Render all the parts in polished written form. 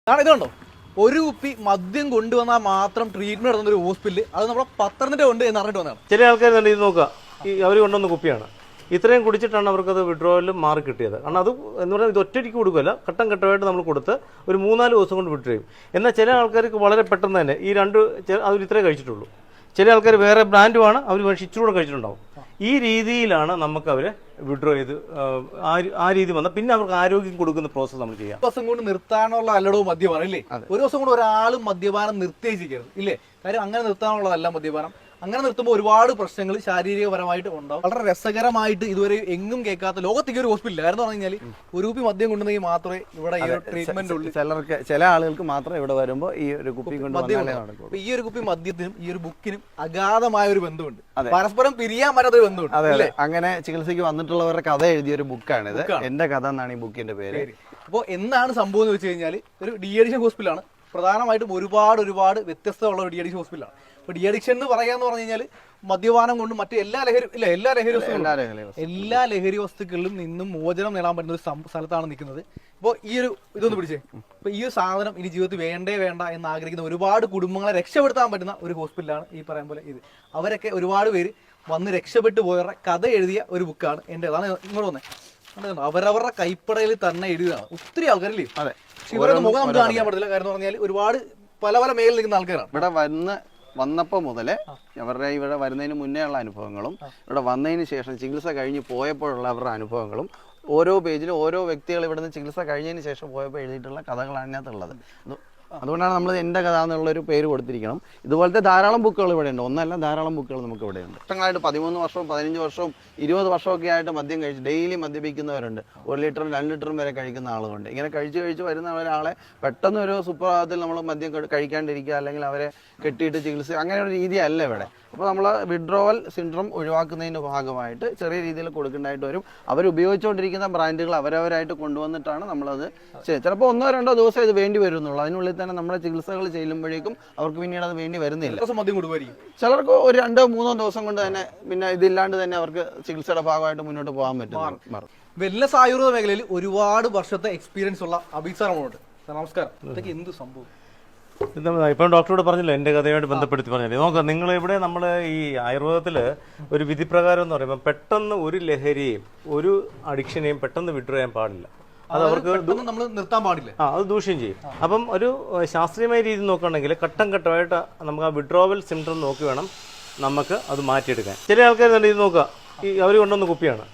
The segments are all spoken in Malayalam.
കാരണം ഇതുണ്ടോ, ഒരു കുപ്പി മദ്യം കൊണ്ടുവന്നാൽ മാത്രം ട്രീറ്റ്മെന്റ് നടത്തുന്ന ഒരു ഹോസ്പിറ്റൽ, അത് നമ്മുടെ പത്തനംതിട്ട ഉണ്ട് എന്ന് അറിഞ്ഞിട്ട് വന്നതാണ്. ചില ആൾക്കാർ ഇത് നോക്കുക, അവർ കൊണ്ടുവന്ന കുപ്പിയാണ്, ഇത്രയും കുടിച്ചിട്ടാണ് അവർക്കത് വിഡ്രോവലും മാറി കിട്ടിയത്. കാരണം അത് എന്ന് പറഞ്ഞാൽ ഇത് ഒറ്റയ്ക്ക് കൊടുക്കുകയല്ല, ഘട്ടം ഘട്ടമായിട്ട് നമ്മൾ കൊടുത്ത് ഒരു 3-4 ദിവസം കൊണ്ട് വിഡ്രോ ചെയ്യും. എന്നാൽ ചില ആൾക്കാർക്ക് വളരെ പെട്ടെന്ന് തന്നെ ഈ അവർ ഇത്രേ കഴിച്ചിട്ടുള്ളൂ. ചില ആൾക്കാർ വേറെ ബ്രാൻഡുമാണ്, അവർ പക്ഷേ ഇച്ചിരി കൂടെ കഴിച്ചിട്ടുണ്ടാവും. ഈ രീതിയിലാണ് നമുക്ക് അവരെ വിഡ്രോ ചെയ്ത് ആ രീതി വന്നാൽ പിന്നെ അവർക്ക് ആരോഗ്യം കൊടുക്കുന്ന പ്രോസസ്സ് നമ്മൾ ചെയ്യാം. ദിവസം കൊണ്ട് നിർത്താനുള്ള അല്ലടവും മദ്യപാനം ഇല്ലേ? ഒരു ദിവസം കൊണ്ട് ഒരാളും മദ്യപാനം നിർത്തിയേച്ചിരിക്കരുത് ഇല്ലേ? കാര്യം അങ്ങനെ നിർത്താനുള്ളതല്ല മദ്യപാനം. അങ്ങനെ നിർത്തുമ്പോൾ ഒരുപാട് പ്രശ്നങ്ങൾ ശാരീരികപരമായിട്ട് ഉണ്ടാവും. വളരെ രസകരമായിട്ട് ഇതുവരെ എങ്ങും കേൾക്കാത്ത ലോകത്തേക്ക് ഒരു ഹോസ്പിറ്റൽ കാരണം പറഞ്ഞു കഴിഞ്ഞാൽ ഒരു കുപ്പി മദ്യം കൊണ്ടുവന്നെങ്കിൽ മാത്രമേ ഇവിടെ ഈ ട്രീറ്റ്മെന്റ് ഉള്ളൂ. ചില ആളുകൾക്ക് മാത്രം ഇവിടെ വരുമ്പോൾ ഈ ഒരു കുപ്പി ഈ ഒരു കുപ്പി മദ്യത്തിനും ഈ ഒരു ബുക്കിനും അഗാധമായ ഒരു ബന്ധമുണ്ട്, പരസ്പരം പിരിയാൻ പറ്റാത്തൊരു ബന്ധമുണ്ട്. അതെ, അങ്ങനെ ചികിത്സയ്ക്ക് വന്നിട്ടുള്ളവരുടെ കഥ എഴുതിയ ഒരു ബുക്കാണിത്. എന്റെ കഥ എന്നാണ് ഈ ബുക്കിന്റെ പേര്. അപ്പോൾ എന്താണ് സംഭവം എന്ന് വെച്ച് കഴിഞ്ഞാൽ ഒരു ഡി അഡിക്ഷൻ ഹോസ്പിറ്റലാണ്. പ്രധാനമായിട്ടും ഒരുപാട് വ്യത്യസ്തമുള്ള ഒരു ഡി അഡിക്ഷൻ ഹോസ്പിറ്റലാണ്. ഇപ്പൊ ഡി അഡിക്ഷൻ എന്ന് പറയാന്ന് പറഞ്ഞു കഴിഞ്ഞാൽ മദ്യപാനം കൊണ്ട് മറ്റു എല്ലാ ലഹരി വസ്തുക്കളിലും നിന്നും മോചനം നേടാൻ പറ്റുന്ന ഒരു സ്ഥലത്താണ് നിൽക്കുന്നത്. ഇപ്പോൾ ഈ ഒരു ഇതൊന്ന് പിടിച്ചേ, ഇപ്പൊ ഈ ഒരു സാധനം ഇനി ജീവിതത്തിൽ വേണ്ട എന്ന് ആഗ്രഹിക്കുന്ന ഒരുപാട് കുടുംബങ്ങളെ രക്ഷപ്പെടുത്താൻ പറ്റുന്ന ഒരു ഹോസ്പിറ്റലാണ് ഈ പറയാൻ പോലെ ഇത്. അവരൊക്കെ ഒരുപാട് പേര് വന്ന് രക്ഷപ്പെട്ടു പോയവരുടെ കഥ എഴുതിയ ഒരു ബുക്കാണ് എൻ്റെ. അതാണ് ഇങ്ങോട്ട് വന്നേ, അവരവരുടെ കൈപ്പടയിൽ തന്നെ എഴുതിയതാണ്. ഒത്തിരി ആൾക്കാരില്ലേ? അതെ, ഇവരൊന്നും മുഖം നമുക്ക് കാണിക്കാൻ പറ്റില്ല. കാരണം എന്ന് പറഞ്ഞാൽ ഒരുപാട് പല മേഖലയിൽ നിൽക്കുന്ന ആൾക്കാരാണ്. ഇവിടെ വന്നപ്പോൾ മുതലേ ഇവിടെ വരുന്നതിന് മുന്നേ ഉള്ള അനുഭവങ്ങളും ഇവിടെ വന്നതിന് ശേഷം ചികിത്സ കഴിഞ്ഞ് പോയപ്പോഴുള്ള അവരുടെ അനുഭവങ്ങളും ഓരോ പേജിലും ഓരോ വ്യക്തികൾ ഇവിടുന്ന് ചികിത്സ കഴിഞ്ഞതിന് ശേഷം പോയപ്പോൾ എഴുതിയിട്ടുള്ള കഥകളാണ് അതിനകത്തുള്ളത്. അതുകൊണ്ടാണ് നമ്മൾ എൻ്റെ കഥ എന്നുള്ളൊരു പേര് കൊടുത്തിരിക്കണം. ഇതുപോലത്തെ ധാരാളം ബുക്കുകൾ ഇവിടെ ഉണ്ട്, ഒന്നല്ല ധാരാളം ബുക്കുകൾ നമുക്ക് ഇവിടെ ഉണ്ട്. വർഷങ്ങളായിട്ട് 13 വർഷവും 15 വർഷവും 20 വർഷമൊക്കെ ആയിട്ട് മദ്യം കഴിച്ച് ഡെയിലി മദ്യപിക്കുന്നവരുണ്ട്. 1 ലിറ്ററും 2 ലിറ്ററും വരെ കഴിക്കുന്ന ആളുകളുണ്ട്. ഇങ്ങനെ കഴിച്ച് വരുന്ന ഒരാളെ പെട്ടെന്ന് ഒരു സുപ്രഭാതത്തിൽ നമ്മൾ മദ്യം കഴിക്കാണ്ടിരിക്കുക, അല്ലെങ്കിൽ അവരെ കെട്ടിയിട്ട് ചികിത്സ, അങ്ങനെ ഒരു രീതിയല്ല ഇവിടെ. അപ്പോൾ നമ്മൾ വിഡ്രോവൽ സിൻഡ്രോം ഒഴിവാക്കുന്നതിൻ്റെ ഭാഗമായിട്ട് ചെറിയ രീതിയിൽ കൊടുക്കേണ്ടതായിട്ട് വരും. അവരുപയോഗിച്ചുകൊണ്ടിരിക്കുന്ന ബ്രാൻഡുകൾ അവരവരായിട്ട് കൊണ്ടുവന്നിട്ടാണ് നമ്മളത് ചിലപ്പോൾ 1-2 ദിവസം ഇത് വേണ്ടി വരുന്നുള്ളൂ. അതിനുള്ളിൽ തന്നെ നമ്മുടെ ചികിത്സകൾ ചെല്ലുമ്പോഴേക്കും അവർക്ക് പിന്നീട് അത് വേണ്ടി വരുന്നില്ല. ചിലർക്ക് ഒരു 2-3 ദിവസം കൊണ്ട് തന്നെ പിന്നെ ഇതില്ലാണ്ട് തന്നെ അവർക്ക് ചികിത്സയുടെ ഭാഗമായിട്ട് മുന്നോട്ട് പോകാൻ പറ്റും. വെൽനസ് ആയുർവേദ മേഖലയിൽ ഒരുപാട് വർഷത്തെ എക്സ്പീരിയൻസ് ഉള്ള അഭിസാറമുണ്ട്. നമസ്കാരം. ഇതൊക്കെ എന്ത് സംഭവം? ഇപ്പം ഡോക്ടറോട് പറഞ്ഞല്ലോ, എൻ്റെ കഥയായിട്ട് ബന്ധപ്പെടുത്തി പറഞ്ഞില്ലേ. നോക്കാം, നിങ്ങളിവിടെ നമ്മൾ ഈ ആയുർവേദത്തിൽ ഒരു വിധിപ്രകാരം എന്ന് പറയുമ്പോൾ പെട്ടെന്ന് ഒരു ലഹരിയെയും ഒരു അഡിക്ഷനെയും പെട്ടെന്ന് വിഡ്രോ ചെയ്യാൻ പാടില്ല. അത് അവർക്ക് നമ്മൾ നിർത്താൻ പാടില്ല, അത് ദൂഷ്യം ചെയ്യും. അപ്പം ഒരു ശാസ്ത്രീയമായ രീതി നോക്കുകയാണെങ്കിൽ ഘട്ടം ഘട്ടമായിട്ട് നമുക്ക് ആ വിഡ്രോവൽ സിംപ്റ്റം നോക്കി വേണം നമുക്ക് അത് മാറ്റിയെടുക്കാൻ. ചില ആൾക്കാർ ഇത് നോക്കുക, അവർ കൊണ്ടുവന്ന കുപ്പിയാണ്,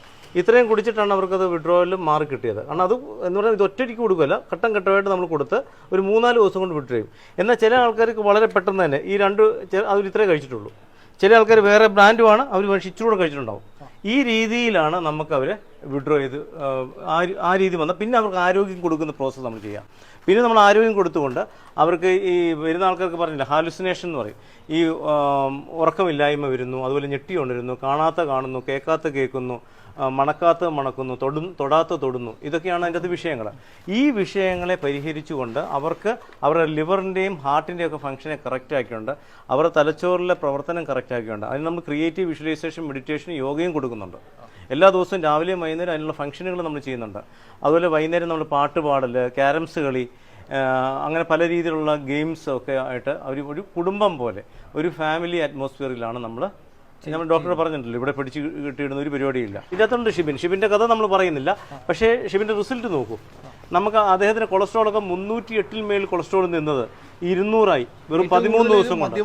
ഇത്രയും കുടിച്ചിട്ടാണ് അവർക്കത് വിഡ്രോവലും മാറി കിട്ടിയത്. കാരണം അത് എന്ന് പറഞ്ഞാൽ ഇത് ഒറ്റയ്ക്ക് കൊടുക്കുകയല്ല, ഘട്ടം ഘട്ടമായിട്ട് നമ്മൾ കൊടുത്ത് ഒരു 3-4 ദിവസം കൊണ്ട് വിഡ്രോ ചെയ്യും. എന്നാൽ ചില ആൾക്കാർക്ക് വളരെ പെട്ടെന്ന് തന്നെ ഈ അവർ ഇത്രേ കഴിച്ചിട്ടുള്ളൂ. ചില ആൾക്കാർ വേറെ ബ്രാൻഡുമാണ്, അവർ പക്ഷേ ഇച്ചിരി കൂടെ കഴിച്ചിട്ടുണ്ടാവും. ഈ രീതിയിലാണ് നമുക്ക് അവരെ വിഡ്രോ ചെയ്ത് ആ രീതി വന്നാൽ പിന്നെ അവർക്ക് ആരോഗ്യം കൊടുക്കുന്ന പ്രോസസ്സ് നമ്മൾ ചെയ്യാം. പിന്നെ നമ്മൾ ആരോഗ്യം കൊടുത്തുകൊണ്ട് അവർക്ക് ഈ വരുന്ന ആൾക്കാർക്ക് പറഞ്ഞില്ല, ഹാലുസിനേഷൻ എന്ന് പറയും. ഈ ഉറക്കമില്ലായ്മ വരുന്നു, അതുപോലെ ഞെട്ടി കൊണ്ടിരുന്നു, കാണാത്ത കാണുന്നു, കേൾക്കാത്ത കേൾക്കുന്നു, മണക്കാത്ത മണക്കുന്നു, തൊടാത്ത തൊടുന്നു. ഇതൊക്കെയാണ് അതിൻ്റെ വിഷയങ്ങൾ. ഈ വിഷയങ്ങളെ പരിഹരിച്ചുകൊണ്ട് അവർക്ക് അവരുടെ ലിവറിൻ്റെയും ഹാർട്ടിൻ്റെയും ഒക്കെ ഫംഗ്ഷനെ കറക്റ്റ് ആക്കിയുണ്ട്, അവരുടെ തലച്ചോറിലെ പ്രവർത്തനം കറക്റ്റ് ആക്കിയുണ്ട്. അതിന് നമ്മൾ ക്രിയേറ്റീവ് വിഷ്വലൈസേഷൻ, മെഡിറ്റേഷൻ, യോഗയും കൊടുക്കുന്നുണ്ട്. എല്ലാ ദിവസവും രാവിലെയും വൈകുന്നേരം അതിനുള്ള ഫംഗ്ഷനുകൾ നമ്മൾ ചെയ്യുന്നുണ്ട്. അതുപോലെ വൈകുന്നേരം നമ്മൾ പാട്ട് പാടൽ, ക്യാരംസ് കളി, അങ്ങനെ പല രീതിയിലുള്ള ഗെയിംസ് ഒക്കെ ആയിട്ട് ഒരു കുടുംബം പോലെ ഒരു ഫാമിലി അറ്റ്മോസ്ഫിയറിലാണ് നമ്മൾ ഡോക്ടർ പറഞ്ഞിട്ടുണ്ടല്ലോ, ഇവിടെ പിടിച്ച് കിട്ടിയിടുന്ന ഒരു പരിപാടിയില്ല. ഇതിനകത്തുണ്ട് ഷിബിൻ്റെ കഥ നമ്മൾ പറയുന്നില്ല. പക്ഷേ ഷിബിൻ്റെ റിസൾട്ട് നോക്കൂ. നമുക്ക് അദ്ദേഹത്തിന് കൊളസ്ട്രോളൊക്കെ 308 മേൽ കൊളസ്ട്രോൾ നിന്നത് 200 വെറും 13 ദിവസം കൊണ്ട്.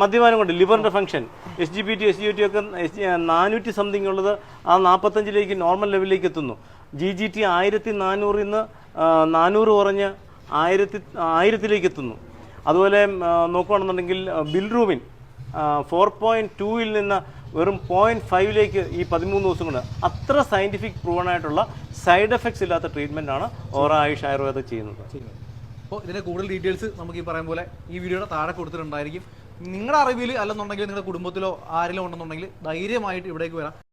മദ്യപാനം കൊണ്ട് ലിവറിന്റെ ഫംഗ്ഷൻ, SGPT ഒക്കെ 400 സംതിങ് ഉള്ളത് ആ 45 നോർമൽ ലെവലിലേക്ക് എത്തുന്നു. GGT 1400 നിന്ന് 400 കുറഞ്ഞ് 1000 എത്തുന്നു. അതുപോലെ നോക്കുകയാണെന്നുണ്ടെങ്കിൽ ബിൽറൂബിൻ 4.2 നിന്ന് വെറും 0.5 ഈ 13 ദിവസം കൊണ്ട്. അത്ര സയന്റിഫിക് പ്രൂവൺ ആയിട്ടുള്ള സൈഡ് എഫക്ട്സ് ഇല്ലാത്ത ട്രീറ്റ്മെന്റാണ് ഓറ ആയുഷ് ആയുർവേദ ചെയ്യുന്നത്. അപ്പോൾ ഇതിന്റെ കൂടുതൽ ഡീറ്റെയിൽസ് നമുക്ക് ഈ പറയും പോലെ ഈ വീഡിയോയുടെ താഴെ കൊടുത്തിട്ടുണ്ടായിരിക്കും. നിങ്ങളുടെ അറിവിൽ അല്ലെന്നുണ്ടെങ്കിൽ നിങ്ങളുടെ കുടുംബത്തിലോ ആരെങ്കിലും ഉണ്ടെന്നുണ്ടെങ്കിൽ ധൈര്യമായിട്ട് ഇവിടേക്ക് വരാം.